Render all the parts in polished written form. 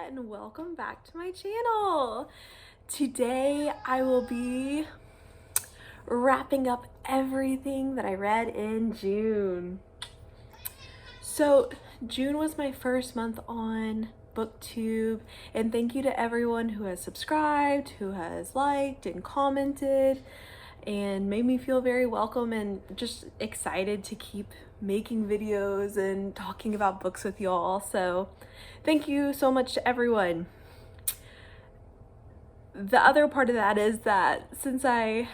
and welcome back to my channel. Today I will be wrapping up everything that I read in June. So June was my first month on booktube, and thank you to everyone who has subscribed, who has liked and commented and made me feel very welcome and just excited to keep making videos and talking about books with y'all. So thank you so much to everyone. The other part of that is that since I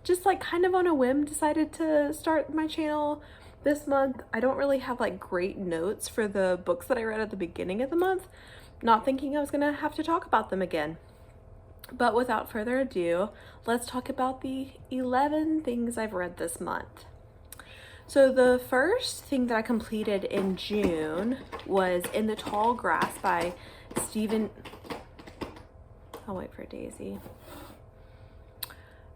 just kind of on a whim decided to start my channel this month, I don't really have great notes for the books that I read at the beginning of the month, not thinking I was gonna have to talk about them again. But without further ado, let's talk about the 11 things I've read this month. So the first thing that I completed in June was In the Tall Grass by Stephen... I'll wait for Daisy.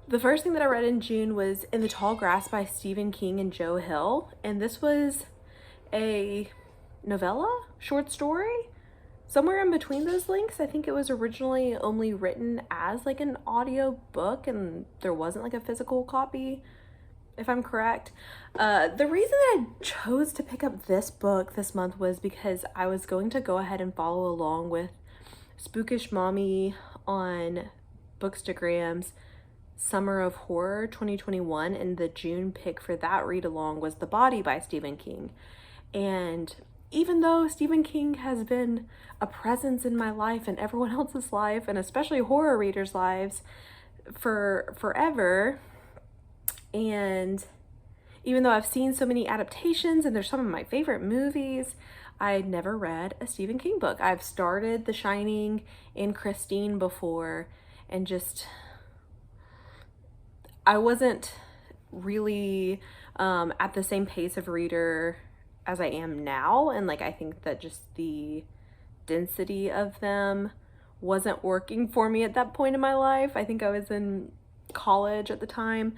The first thing that I read in June was In the Tall Grass by Stephen King and Joe Hill. And this was a novella, short story, somewhere in between those links. I think it was originally only written as an audio book and there wasn't a physical copy, if I'm correct. The reason that I chose to pick up this book this month was because I was going to go ahead and follow along with Spookish Mommy on Bookstagram's Summer of Horror 2021, and the June pick for that read along was The Body by Stephen King. And even though Stephen King has been a presence in my life and everyone else's life, and especially horror readers' lives, for forever, and even though I've seen so many adaptations and there's some of my favorite movies, I had never read a Stephen King book. I've started The Shining and Christine before, and just, I wasn't really at the same pace of reader as I am now, and I think that just the density of them wasn't working for me at that point in my life. I think I was in college at the time,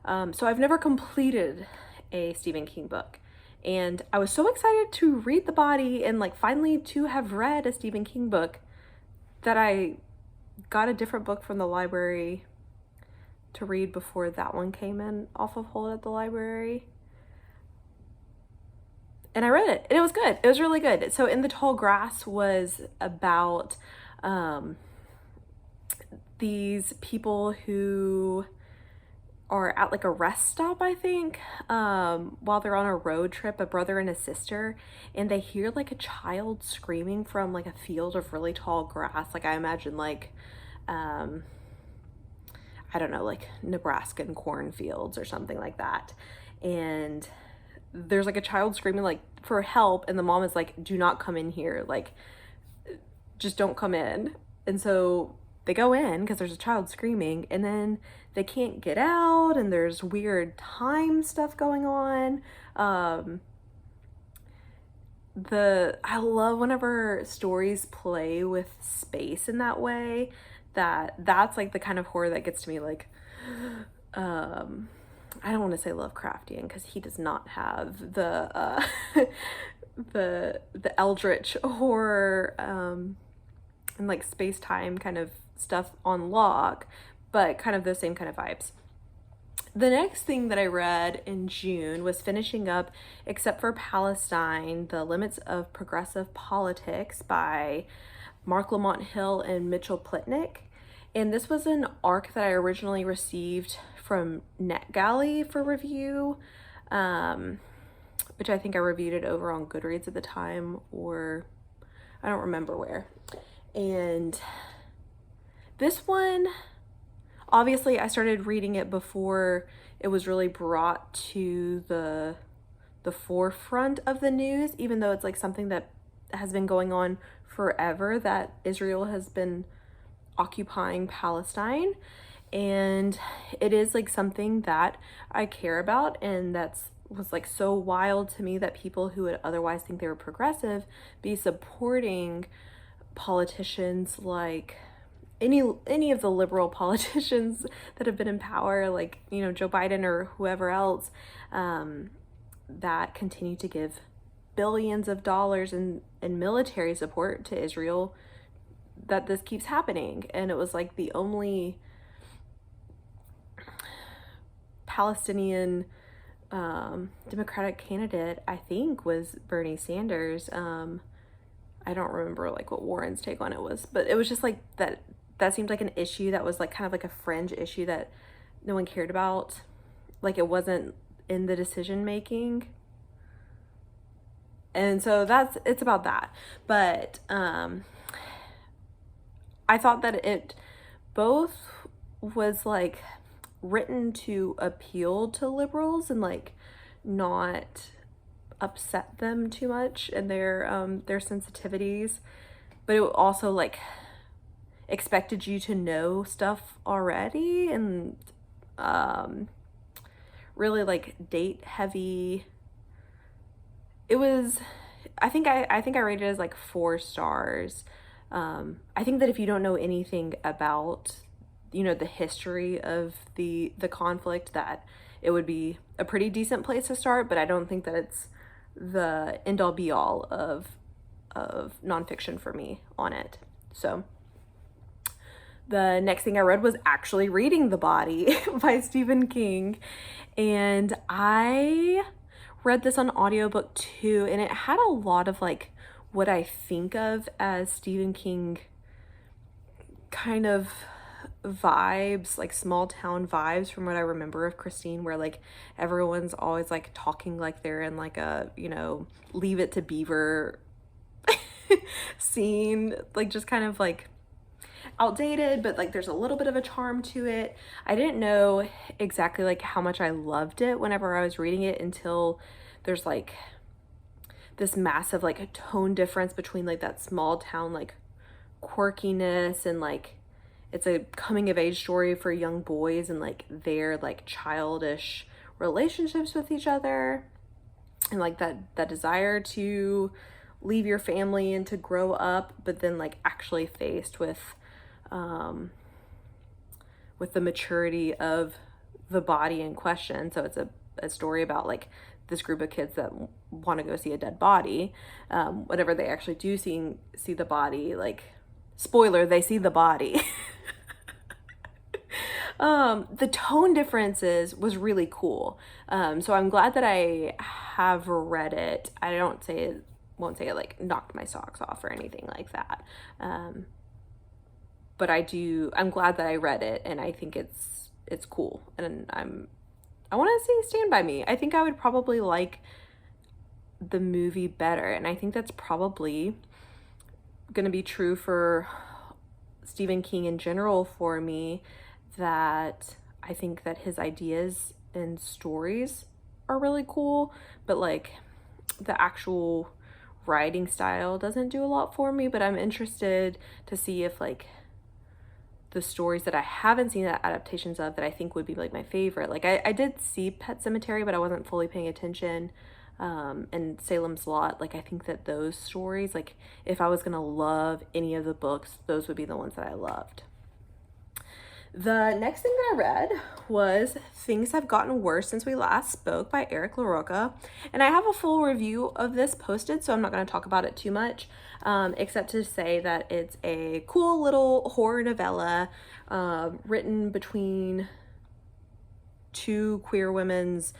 so I've never completed a Stephen King book, and I was so excited to read The Body and finally to have read a Stephen King book that I got a different book from the library to read before that one came in off of hold at the library. And I read it, and it was good. It was really good. So In the Tall Grass was about these people who are at a rest stop, I think, while they're on a road trip, a brother and a sister, and they hear a child screaming from a field of really tall grass. I imagine I don't know, Nebraskan cornfields or something like that. And there's a child screaming for help, and the mom is do not come in here, just don't come in. And so they go in because there's a child screaming, and then they can't get out, and there's weird time stuff going on. I love whenever stories play with space in that way. That's the kind of horror that gets to me. I don't want to say Lovecraftian because he does not have the the eldritch horror and space-time kind of stuff on lock, but kind of the same kind of vibes. The next thing that I read in June was finishing up Except for Palestine, The Limits of Progressive Politics by Marc, Lamont Hill and Mitchell Plitnick. And this was an arc that I originally received from NetGalley for review, which I think I reviewed it over on Goodreads at the time, or I don't remember where. And this one, obviously I started reading it before it was really brought to the forefront of the news, even though it's something that has been going on forever, that Israel has been occupying Palestine. And it is something that I care about, and was so wild to me that people who would otherwise think they were progressive be supporting politicians any of the liberal politicians that have been in power, Joe Biden or whoever else, that continue to give billions of dollars in military support to Israel that this keeps happening. And it was like the only Palestinian Democratic candidate, I think, was Bernie Sanders. I don't remember like what Warren's take on it was, but it was just like that seemed like an issue that was like kind of like a fringe issue that no one cared about. Like it wasn't in the decision making. And so it's about that. But I thought that it both was like written to appeal to liberals and like not upset them too much and their sensitivities, but it also like expected you to know stuff already and really like date heavy. It was, I think I rated it as like 4 stars. I think that if you don't know anything about, you know, the history of the conflict, that it would be a pretty decent place to start, but I don't think that it's the end all be all of nonfiction for me on it. So the next thing I read was actually reading The Body by Stephen King, and I read this on audiobook too, and it had a lot of like what I think of as Stephen King kind of vibes, like small town vibes from what I remember of Christine, where like everyone's always like talking like they're in like a, you know, Leave It to Beaver scene, like just kind of like outdated, but like there's a little bit of a charm to it. I didn't know exactly like how much I loved it whenever I was reading it until there's like this massive like a tone difference between like that small town like quirkiness and like it's a coming of age story for young boys and like their like childish relationships with each other and like that desire to leave your family and to grow up, but then like actually faced with the maturity of the body in question. So it's a story about like this group of kids that want to go see a dead body. Whenever they actually do see the body, like spoiler, they see the body. The tone differences was really cool. So I'm glad that I have read it. I won't say it like knocked my socks off or anything like that. But I'm glad that I read it, and I think it's cool. And I want to see Stand By Me. I think I would probably like the movie better, and I think that's probably going to be true for Stephen King in general for me, that I think that his ideas and stories are really cool, but like the actual writing style doesn't do a lot for me. But I'm interested to see if like the stories that I haven't seen the adaptations of that I think would be like my favorite. Like I did see Pet Sematary, but I wasn't fully paying attention. And Salem's Lot, like I think that those stories, like if I was gonna love any of the books, those would be the ones that I loved. The next thing that I read was Things Have Gotten Worse Since We Last Spoke by LaRocca. And I have a full review of this posted, so I'm not going to talk about it too much, except to say that it's a cool little horror novella written between 2 queer women's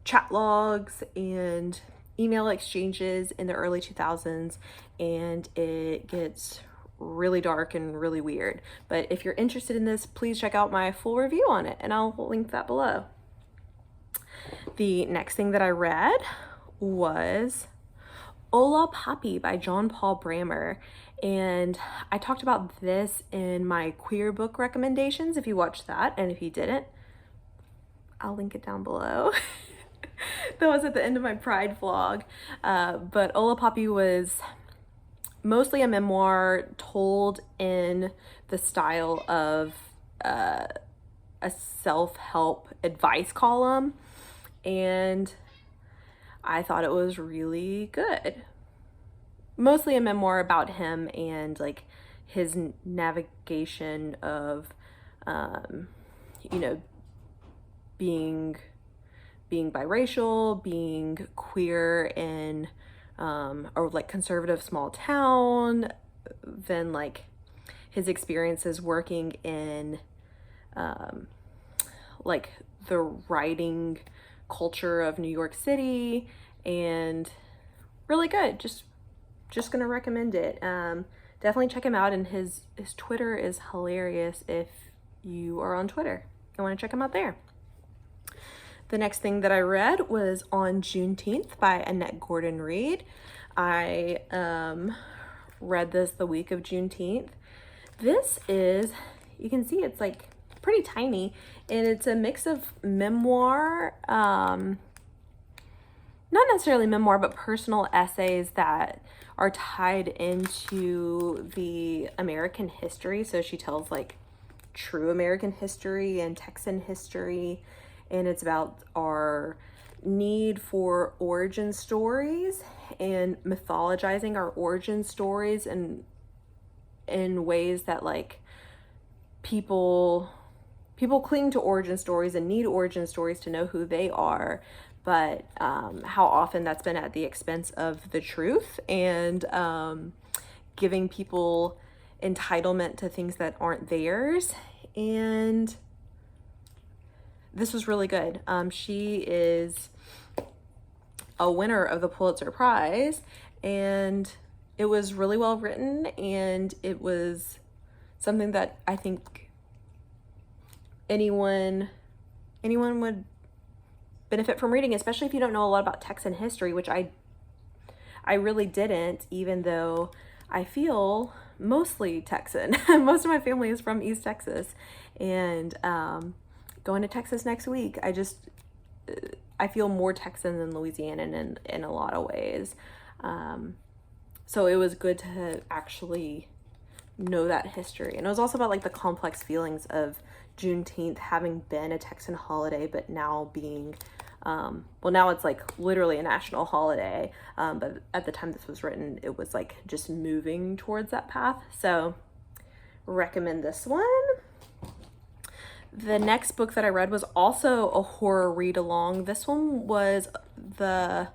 chat logs and email exchanges in the early 2000s, and it gets really dark and really weird. But if you're interested in this, please check out my full review on it, and I'll link that below. The next thing that I read was Ola Poppy by John Paul Brammer, and I talked about this in my queer book recommendations if you watched that, and if you didn't, I'll link it down below. That was at the end of my Pride vlog. But Ola Poppy was mostly a memoir told in the style of a self-help advice column, and I thought it was really good. Mostly a memoir about him and like his navigation of you know, being biracial, being queer in or like conservative small town, then like his experiences working in like the writing culture of New York City, and really good. Just gonna recommend it. Definitely check him out, and his Twitter is hilarious if you are on Twitter. I want to check him out there. The next thing that I read was On Juneteenth by Annette Gordon Reed. I read this the week of Juneteenth. This is, you can see it's like pretty tiny, and it's a mix of memoir, not necessarily memoir, but personal essays that are tied into the American history. So she tells like true American history and Texan history, and it's about our need for origin stories and mythologizing our origin stories, and in ways that like people cling to origin stories and need origin stories to know who they are, but how often that's been at the expense of the truth, and giving people entitlement to things that aren't theirs. And this was really good. She is a winner of the Pulitzer Prize, and it was really well written, and it was something that I think anyone would benefit from reading, especially if you don't know a lot about Texan history, which I really didn't, even though I feel mostly Texan. Most of my family is from East Texas, and going to Texas next week, I feel more Texan than Louisianan in a lot of ways. So it was good to actually know that history. And it was also about like the complex feelings of Juneteenth having been a Texan holiday, but now being, well, now it's like literally a national holiday. But at the time this was written, it was like just moving towards that path. So recommend this one. The next book that I read was also a horror read along. This one was the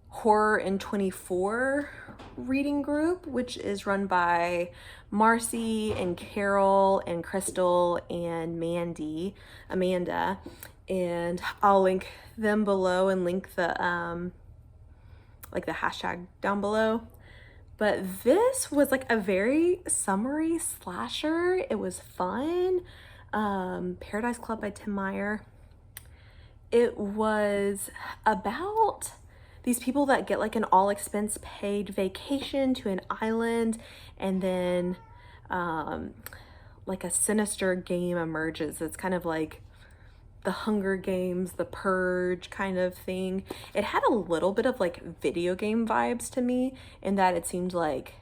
Horror in 24 reading group, which is run by Marcy and Carol and Crystal and Amanda, and I'll link them below and link the like the hashtag down below. But this was like a very summery slasher. It was fun. Paradise Club by Tim Meyer. It was about these people that get like an all expense paid vacation to an island, and then like a sinister game emerges. It's kind of like the Hunger Games, the Purge kind of thing. It had a little bit of like video game vibes to me, in that it seemed like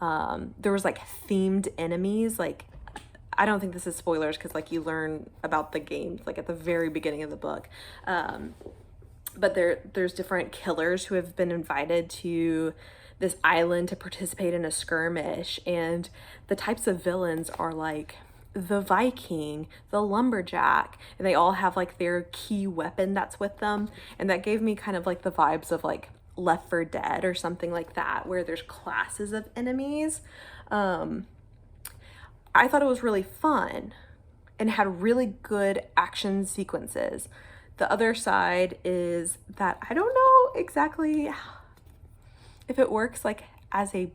there was like themed enemies. Like, I don't think this is spoilers, because like you learn about the game like at the very beginning of the book. But there's different killers who have been invited to this island to participate in a skirmish, and the types of villains are like the Viking, the lumberjack, and they all have like their key weapon that's with them. And that gave me kind of like the vibes of like Left 4 Dead or something like that, where there's classes of enemies. I thought it was really fun and had really good action sequences. The other side is that I don't know exactly if it works like as a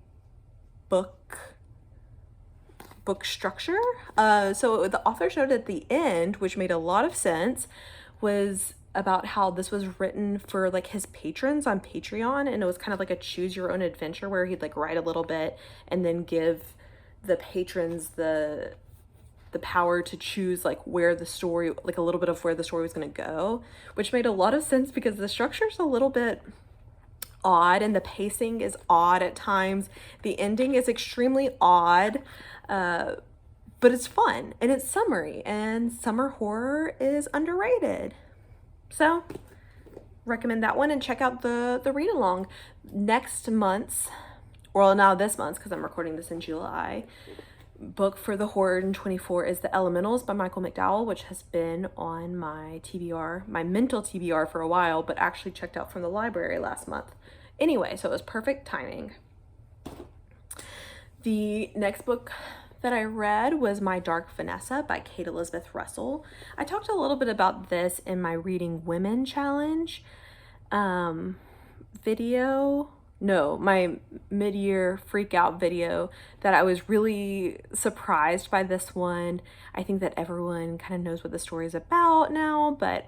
book structure. So the author's note at the end, which made a lot of sense, was about how this was written for like his patrons on Patreon, and it was kind of like a choose your own adventure where he'd like write a little bit and then give the patrons the power to choose like where the story, like a little bit of where the story was going to go, which made a lot of sense because the structure's a little bit odd and the pacing is odd at times. The ending is extremely odd, but it's fun and it's summery, and summer horror is underrated. So recommend that one, and check out the read along. Next month's, well, now this month's, because I'm recording this in July, book for the Horror in 24 is The Elementals by Michael McDowell, which has been on my TBR, my mental TBR for a while, but actually checked out from the library last month. Anyway, so it was perfect timing. The next book that I read was My Dark Vanessa by Kate Elizabeth Russell. I talked a little bit about this in my Reading Women challenge video. No, my mid-year freak out video, that I was really surprised by this one. I think that everyone kind of knows what the story is about now, but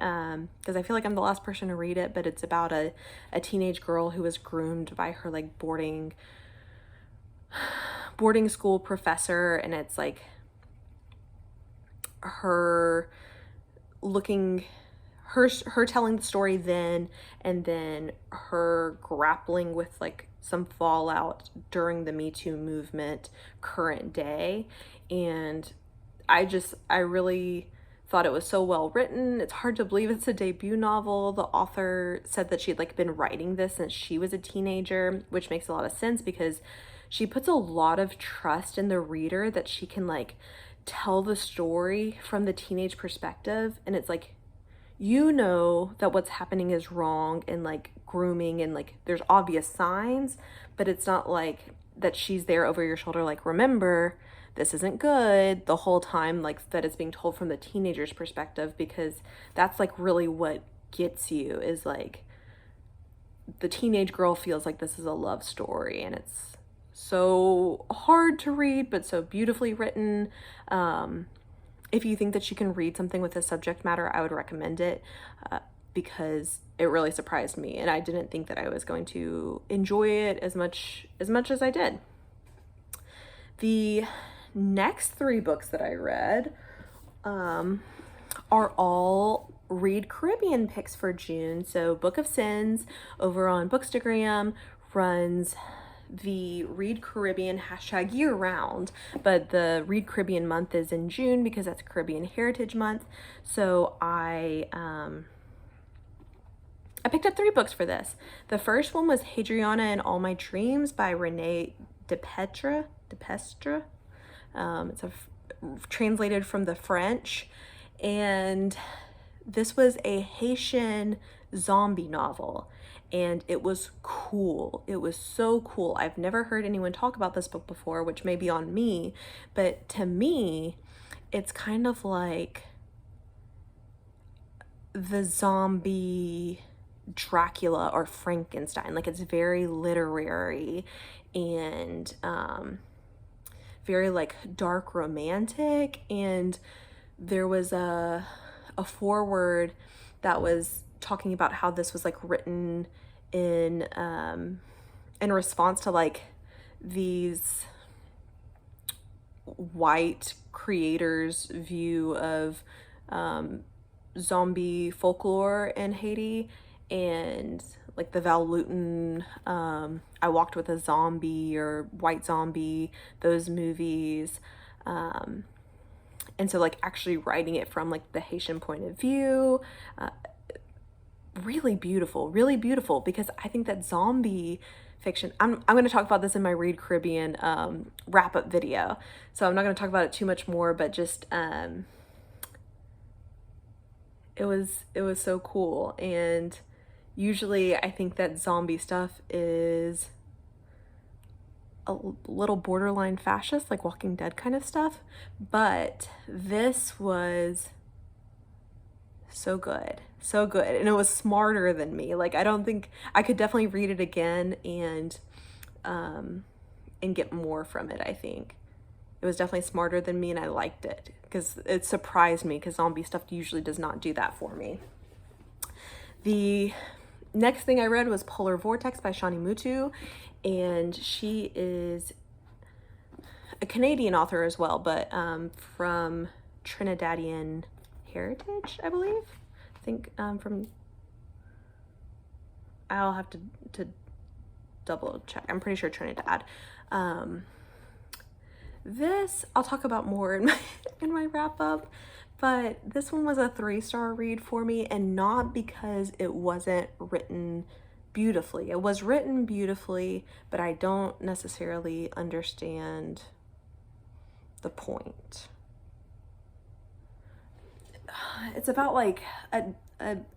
because I feel like I'm the last person to read it, but it's about a teenage girl who was groomed by her like boarding school professor, and it's like her telling the story then, and then her grappling with like some fallout during the Me Too movement current day. And I really thought it was so well written. It's hard to believe it's a debut novel. The author said that she'd like been writing this since she was a teenager, which makes a lot of sense because she puts a lot of trust in the reader that she can like tell the story from the teenage perspective. And it's like, you know that what's happening is wrong and like grooming and like there's obvious signs, but it's not like that she's there over your shoulder like, remember, this isn't good, the whole time, like that it's being told from the teenager's perspective, because that's like really what gets you, is like the teenage girl feels like this is a love story, and it's so hard to read but so beautifully written. If you think that you can read something with this subject matter, I would recommend it because it really surprised me, and I didn't think that I was going to enjoy it as much as I did. The next 3 books that I read are all Read Caribbean picks for June. So Book of Sins over on Bookstagram runs the Read Caribbean hashtag year round, but the Read Caribbean month is in June because that's Caribbean Heritage Month. So I picked up 3 books for this. The first one was Hadriana and All My Dreams by René Depestre. It's translated from the French, and this was a Haitian zombie novel, and it was cool. It was so cool. I've never heard anyone talk about this book before, which may be on me, but to me, it's kind of like the zombie Dracula or Frankenstein. Like, it's very literary and very like dark romantic, and there was a foreword that was talking about how this was like written in response to like these white creators' view of zombie folklore in Haiti, and like the Val Lewton, I Walked with a Zombie or White Zombie, those movies. And so like actually writing it from like the Haitian point of view, really beautiful, because I think that zombie fiction, I'm going to talk about this in my Read Caribbean wrap-up video, so I'm not going to talk about it too much more, but just it was so cool. And usually I think that zombie stuff is a little borderline fascist, like Walking Dead kind of stuff, but this was so good, and it was smarter than me. Like, I don't think I could definitely read it again and get more from it. I think it was definitely smarter than me, and I liked it because it surprised me, because zombie stuff usually does not do that for me. The next thing I read was Polar Vortex by Shani Mootoo, and she is a Canadian author as well, but from Trinidadian heritage, I believe. I think I'll have to double check. I'm pretty sure Trinidad. This I'll talk about more in my wrap up, but this one was a 3-star read for me, and not because it wasn't written beautifully. It was written beautifully, but I don't necessarily understand the point. It's about like a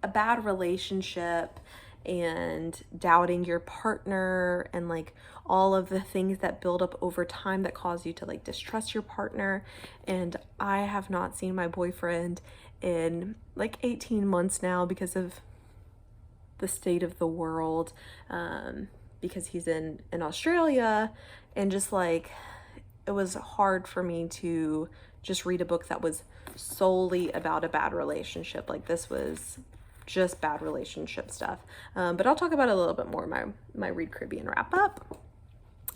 bad relationship, and doubting your partner and like all of the things that build up over time that cause you to like distrust your partner. And I have not seen my boyfriend in like 18 months now because of the state of the world, because he's in Australia, and just like it was hard for me to just read a book that was solely about a bad relationship. Like this was just bad relationship stuff. But I'll talk about it a little bit more in my Read Caribbean wrap up.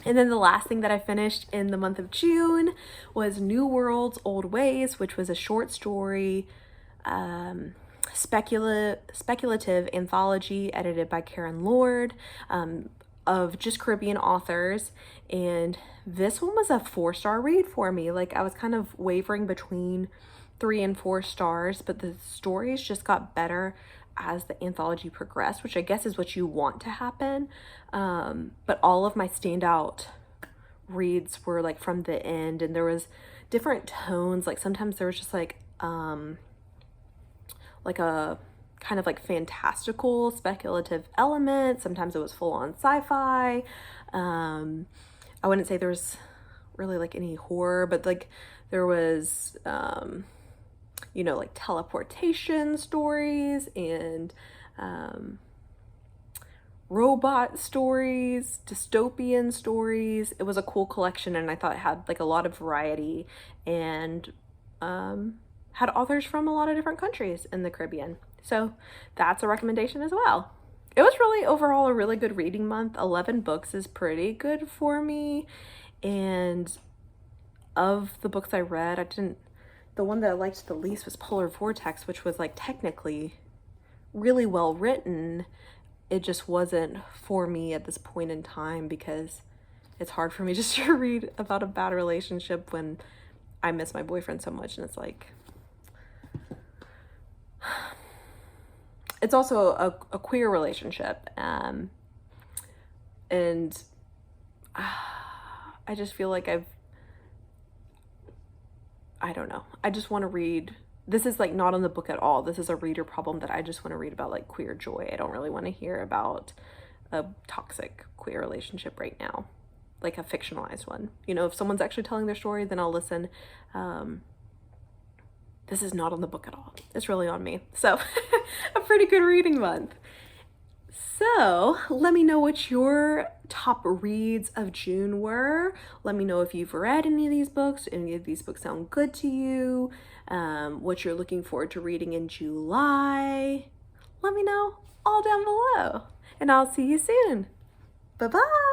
And then the last thing that I finished in the month of June was New World's Old Ways, which was a short story, speculative anthology edited by Karen Lord, of just Caribbean authors. And this one was a 4-star read for me. Like I was kind of wavering between 3 and 4 stars, but the stories just got better as the anthology progressed, which I guess is what you want to happen. But all of my standout reads were like from the end, and there was different tones. Like sometimes there was just like a kind of like fantastical speculative element. Sometimes it was full on sci-fi. I wouldn't say there was really like any horror, but like there was you know, like teleportation stories and robot stories, dystopian stories. It was a cool collection, and I thought it had like a lot of variety, and had authors from a lot of different countries in the Caribbean. So that's a recommendation as well. It was really overall a really good reading month. 11 books is pretty good for me. And of the books I read, the one that I liked the least was Polar Vortex, which was like technically really well written. It just wasn't for me at this point in time because it's hard for me just to read about a bad relationship when I miss my boyfriend so much. And it's like, it's also a queer relationship. And I just feel like I don't know. I just want to read. This is like not on the book at all. This is a reader problem that I just want to read about like queer joy. I don't really want to hear about a toxic queer relationship right now, like a fictionalized one. You know, if someone's actually telling their story, then I'll listen. This is not on the book at all. It's really on me. So a pretty good reading month. So let me know what your top reads of June were. Let me know if you've read any of these books. Any of these books sound good to you. What you're looking forward to reading in July. Let me know all down below. And I'll see you soon. Bye-bye.